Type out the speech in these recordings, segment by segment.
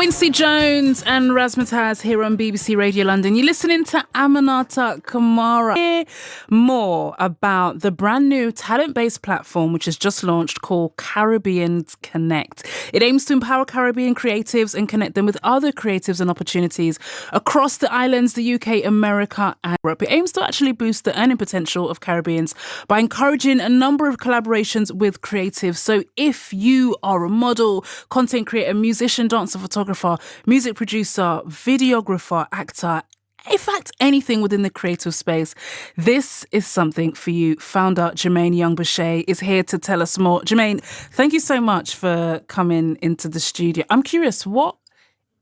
Quincy Jones and Razzmatazz here on BBC Radio London. You're listening to Aminata Kamara. Hear more about the brand new talent-based platform which has just launched called Caribbeans Connect. It aims to empower Caribbean creatives and connect them with other creatives and opportunities across the islands, the UK, America and Europe. It aims to actually boost the earning potential of Caribbeans by encouraging a number of collaborations with creatives. So if you are a model, content creator, musician, dancer, photographer, music producer, videographer, actor, in fact, anything within the creative space, this is something for you. Founder Jermaine Young-Bourchier is here to tell us more. Jermaine, thank you so much for coming into the studio. I'm curious, what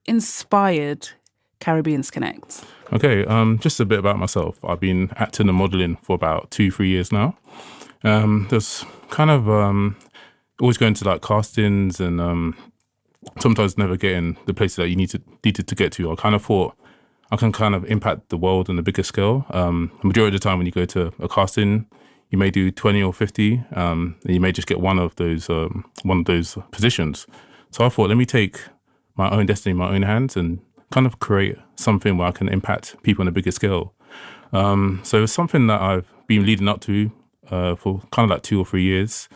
inspired Caribbeans Connect? Okay, just a bit about myself. I've been acting and modelling for about 2-3 years now. There's kind of always going to like castings and sometimes never getting the places that you needed to get to. I kind of thought I can kind of impact the world on a bigger scale. The majority of the time when you go to a casting, you may do 20 or 50, and you may just get one of those positions. So I thought, let me take my own destiny in my own hands and kind of create something where I can impact people on a bigger scale. So it's something that I've been leading up to for kind of like 2 or 3 years.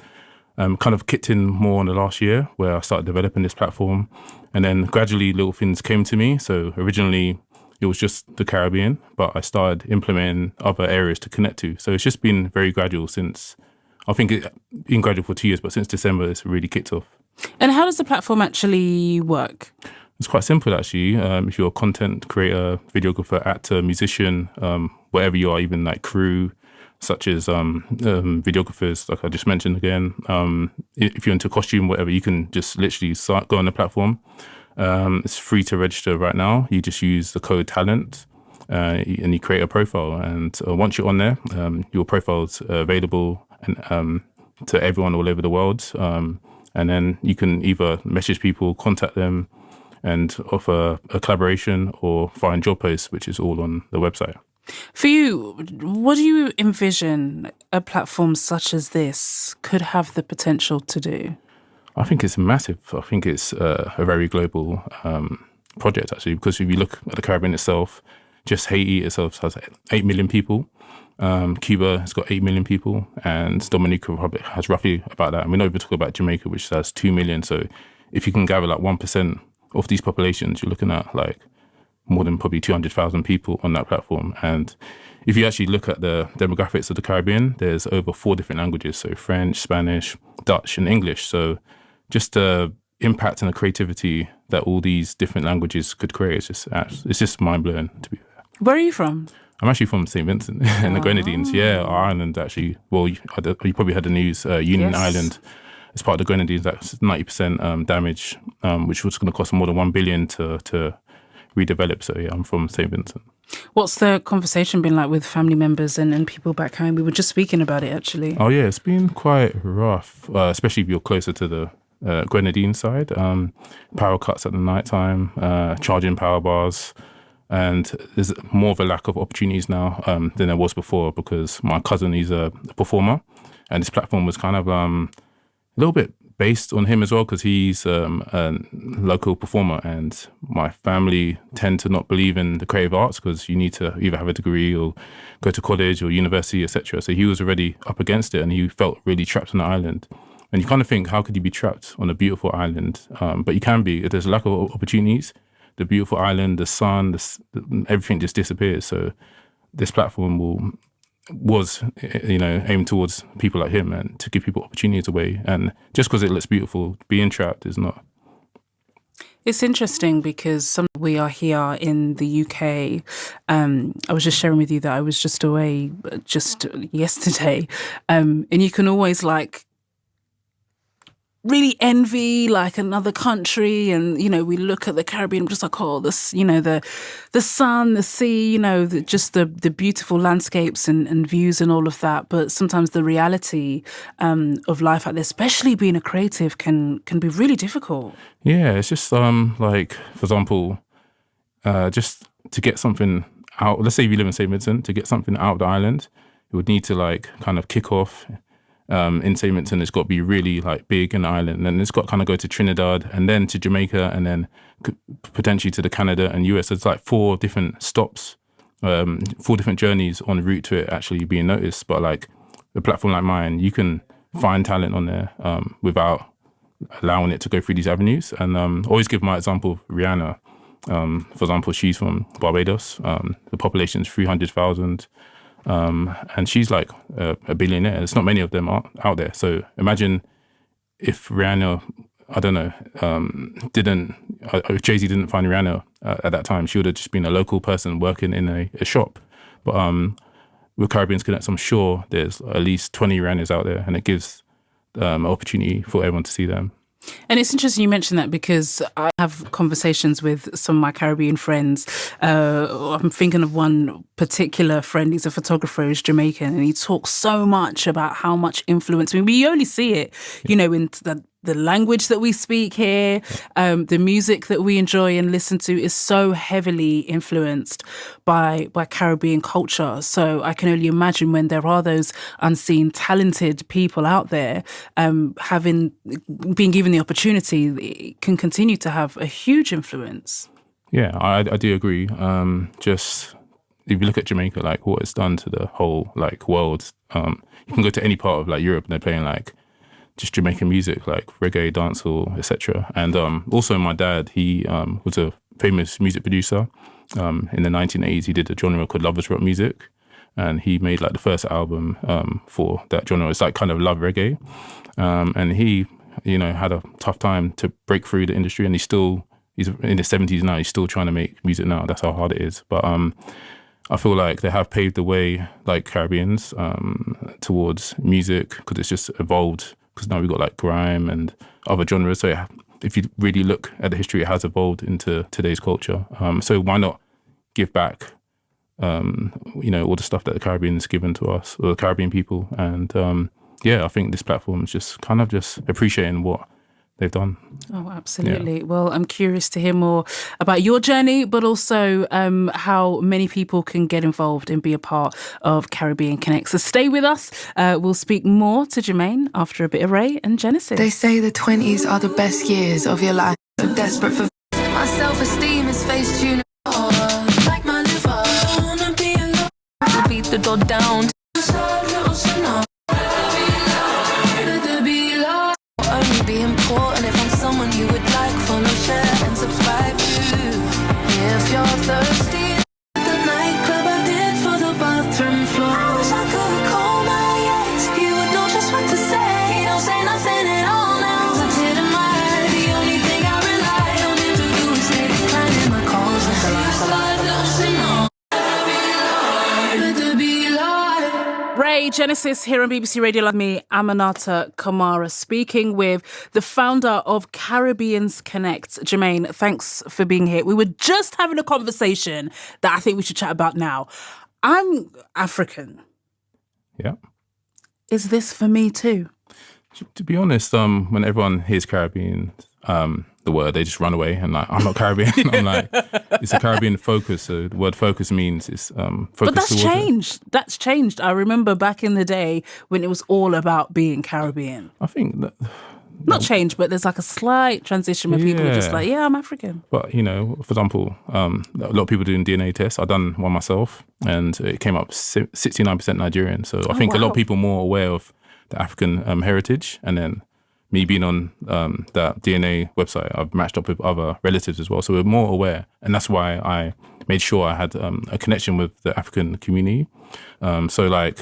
Kind of kicked in more in the last year where I started developing this platform, and then gradually little things came to me. So originally it was just the Caribbean, but I started implementing other areas to connect to. So it's just been very gradual since, I think it's been gradual for 2 years, but since December it's really kicked off. And how does the platform actually work? It's quite simple actually. If you're a content creator, videographer, actor, musician, whatever you are, even like crew, such as videographers, like I just mentioned again. If you're into costume, whatever, you can just literally go on the platform. It's free to register right now. You just use the code TALENT and you create a profile. And once you're on there, your profile's available to everyone all over the world. And then you can either message people, contact them, and offer a collaboration or find job posts, which is all on the website. For you, what do you envision a platform such as this could have the potential to do? I think it's massive. I think it's a very global project, actually, because if you look at the Caribbean itself, just Haiti itself has 8 million people. Cuba has got 8 million people, and Dominican Republic has roughly about that. And we don't even talk about Jamaica, which has 2 million. So if you can gather like 1% of these populations, you're looking at like more than probably 200,000 people on that platform. And if you actually look at the demographics of the Caribbean, there's over 4 different languages. So French, Spanish, Dutch, and English. So just the impact and the creativity that all these different languages could create, it's just mind-blowing, to be fair. Where are you from? I'm actually from St. Vincent and the Grenadines. Yeah, our island actually. Well, you probably had the news, Union Island. It's part of the Grenadines. That's 90% damage, which was going to cost more than $1 billion to redevelop. So yeah, I'm from St. Vincent. What's the conversation been like with family members and people back home? We were just speaking about it, actually. Oh yeah, it's been quite rough, especially if you're closer to the Grenadine side. Power cuts at the night time, charging power bars, and there's more of a lack of opportunities now than there was before, because my cousin, he's a performer, and this platform was kind of a little bit based on him as well, because he's a local performer, and my family tend to not believe in the creative arts because you need to either have a degree or go to college or university, etc. So he was already up against it, and he felt really trapped on the island. And you kind of think, how could you be trapped on a beautiful island? But you can be. If there's a lack of opportunities, the beautiful island, the sun, everything just disappears. So this platform was aimed towards people like him and to give people opportunities away. And just because it looks beautiful, being trapped is not. It's interesting because we are here in the UK. I was just sharing with you that I was just away just yesterday, and you can always really envy another country, and we look at the Caribbean just like, oh, this, the sun, the sea, just the beautiful landscapes and views and all of that. But sometimes the reality of life out there, especially being a creative, can be really difficult. Yeah, it's just for example, just to get something out. Let's say if you live in St. Vincent, to get something out of the island, you would need to kind of kick off entertainment, and it's got to be really like big in Ireland, and it's got to kind of go to Trinidad and then to Jamaica and then potentially to the Canada and US. It's like 4 different stops, 4 different journeys en route to it actually being noticed. But like a platform like mine, you can find talent on there without allowing it to go through these avenues. And always give my example of Rihanna. For example, she's from Barbados. The population is 300,000. And she's like a billionaire. There's not many of them out there. So imagine if Rihanna, I don't know, if Jay-Z didn't find Rihanna at that time, she would have just been a local person working in a shop. But with Caribbeans Connect, I'm sure there's at least 20 Rihannas out there, and it gives an opportunity for everyone to see them. And it's interesting you mentioned that, because I have conversations with some of my Caribbean friends. I'm thinking of one particular friend. He's a photographer, he's Jamaican, and he talks so much about how much influence. I mean, we only see it, you know, in the language that we speak here, the music that we enjoy and listen to is so heavily influenced by Caribbean culture. So I can only imagine when there are those unseen, talented people out there, being given the opportunity, it can continue to have a huge influence. Yeah, I do agree. Just if you look at Jamaica, like what it's done to the whole like world, you can go to any part of like Europe and they're playing like just Jamaican music, like reggae, dancehall, etc. And also my dad, he was a famous music producer. In the 1980s, he did a genre called lovers rock music, and he made like the first album for that genre. It's like kind of love reggae, and he, you know, had a tough time to break through the industry, and he's in his 70s now. He's still trying to make music now. That's how hard it is. But I feel like they have paved the way, like Caribbeans, towards music, because it's just evolved. Because now we've got like grime and other genres. So if you really look at the history, it has evolved into today's culture. So why not give back, you know, all the stuff that the Caribbean's given to us, or the Caribbean people. And I think this platform is just kind of just appreciating what they've done. Oh, absolutely. Yeah. Well, I'm curious to hear more about your journey, but also how many people can get involved and be a part of Caribbean Connect. So stay with us. We'll speak more to Jermaine after a bit of Ray and Genesis. They say the 20s are the best years of your life. So desperate for my self-esteem is face tune. Like my liver, I wanna be alone. I'll beat the door down. Only be important if I'm someone you would like, follow, share and subscribe to. If you're thirsty, the nightclub I did for the bathroom floor. I wish I could call my ex, he would know just what to say. He don't say nothing at all now. I didn't mind. The only thing I rely on him to do is stay declining my calls until I start losing all. Ray, Genesis here on BBC Radio Love. Me, Aminata Kamara, speaking with the founder of Caribbeans Connect. Jermaine, thanks for being here. We were just having a conversation that I think we should chat about now. I'm African. Yeah. Is this for me too? To be honest, when everyone hears Caribbean, the word, they just run away, and like, I'm not Caribbean. I'm like, it's a Caribbean focus. So the word focus means it's focus. But that's changed. It. That's changed. I remember back in the day when it was all about being Caribbean. I think that not changed, but there's like a slight transition where people are just like, yeah, I'm African. But you know, for example, a lot of people doing DNA tests. I've done one myself, and it came up 69% Nigerian. So I think a lot of people are more aware of the African heritage, and then me being on that DNA website, I've matched up with other relatives as well. So we're more aware. And that's why I made sure I had a connection with the African community. So like,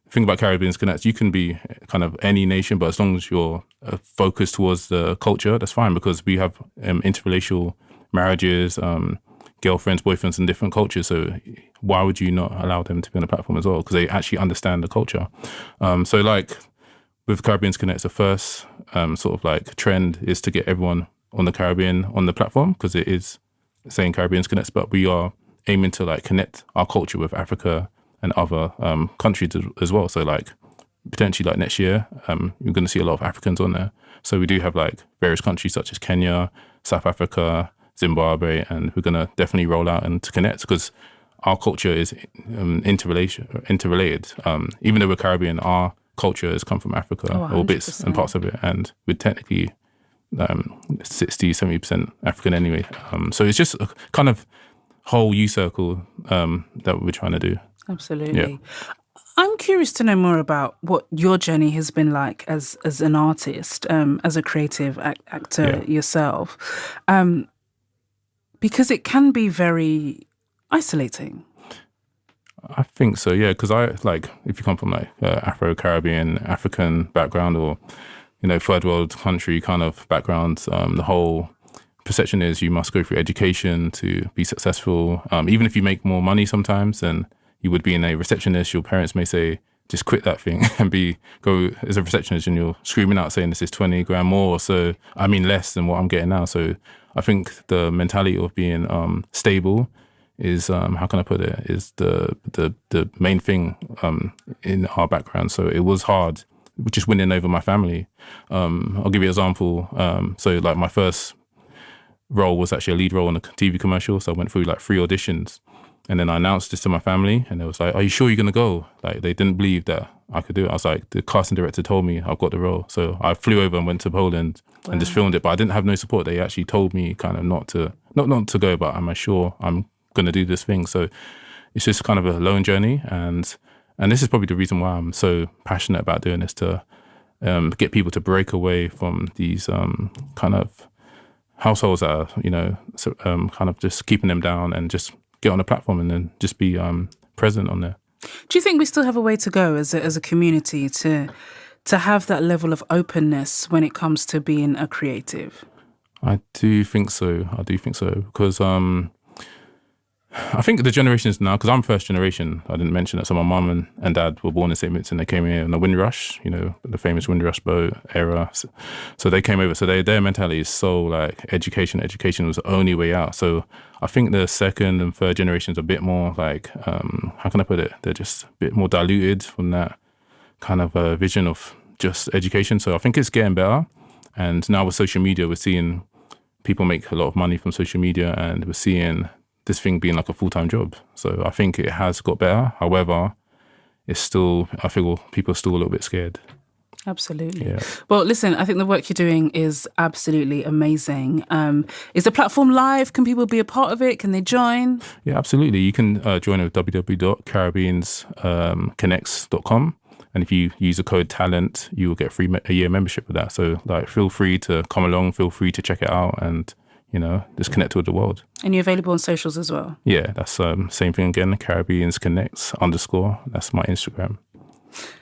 the thing about Caribbeans Connect, you can be kind of any nation, but as long as you're focused towards the culture, that's fine, because we have interracial marriages, girlfriends, boyfriends in different cultures. So why would you not allow them to be on the platform as well? Because they actually understand the culture. So like, with Caribbeans Connect, the first sort of like trend is to get everyone on the Caribbean on the platform, because it is saying Caribbeans Connect, but we are aiming to like connect our culture with Africa and other countries as well. So like potentially like next year, you're going to see a lot of Africans on there. So we do have like various countries such as Kenya, South Africa, Zimbabwe, and we're going to definitely roll out and to connect, because our culture is interrelated. Even though we're Caribbean, our culture has come from Africa, Oh, or bits and 100%. parts of it, and we're technically 60-70% African anyway. So it's just a kind of whole U circle that we're trying to do. Absolutely. I'm curious to know more about what your journey has been like as an artist, as a creative actor yourself, because it can be very isolating. I think so, yeah, because if you come from like Afro-Caribbean, African background, or third world country kind of background, the whole perception is you must go through education to be successful. Even if you make more money sometimes than you would be in a receptionist, your parents may say, just quit that thing and go as a receptionist, and you're screaming out saying this is 20 grand more, so I mean less than what I'm getting now. So I think the mentality of being stable is how can I put it, is the main thing in our background. So it was hard just winning over my family. I'll give you an example. So like my first role was actually a lead role in a TV commercial. So I went through like 3 auditions, and then I announced this to my family, and they was like, "Are you sure you're gonna go?" Like they didn't believe that I could do it. I was like, the casting director told me I've got the role. So I flew over and went to Poland and just filmed it. But I didn't have no support. They actually told me kind of not to go, but am I sure I'm gonna do this thing? So it's just kind of a lone journey, and this is probably the reason why I'm so passionate about doing this, to get people to break away from these kind of households that are, kind of just keeping them down, and just get on a platform and then just be present on there. Do you think we still have a way to go as a community to have that level of openness when it comes to being a creative? I do think so. Because I think the generations now, because I'm first generation, I didn't mention that. So my mum and dad were born in St. Vincent, and they came here in the Windrush, the famous Windrush boat era. So they came over. So their mentality is so like education was the only way out. So I think the second and third generations are a bit more like, how can I put it? They're just a bit more diluted from that kind of vision of just education. So I think it's getting better. And now with social media, we're seeing people make a lot of money from social media, and we're seeing this thing being like a full-time job. So I think it has got better. However, it's still, I feel people are still a little bit scared. Absolutely. Yeah. Well, listen, I think the work you're doing is absolutely amazing. Is the platform live? Can people be a part of it? Can they join? Yeah, absolutely. You can join at www.caribbeansconnects.com. And if you use the code TALENT, you will get a year membership with that. So like, feel free to come along, feel free to check it out, and just connect with the world. And you're available on socials as well? Yeah, that's same thing again, Caribbeans Connects _ That's my Instagram.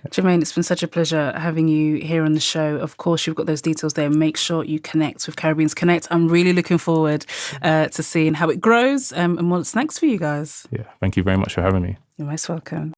Jermaine, it's been such a pleasure having you here on the show. Of course, you've got those details there. Make sure you connect with Caribbeans Connect. I'm really looking forward to seeing how it grows and what's next for you guys. Yeah, thank you very much for having me. You're most welcome.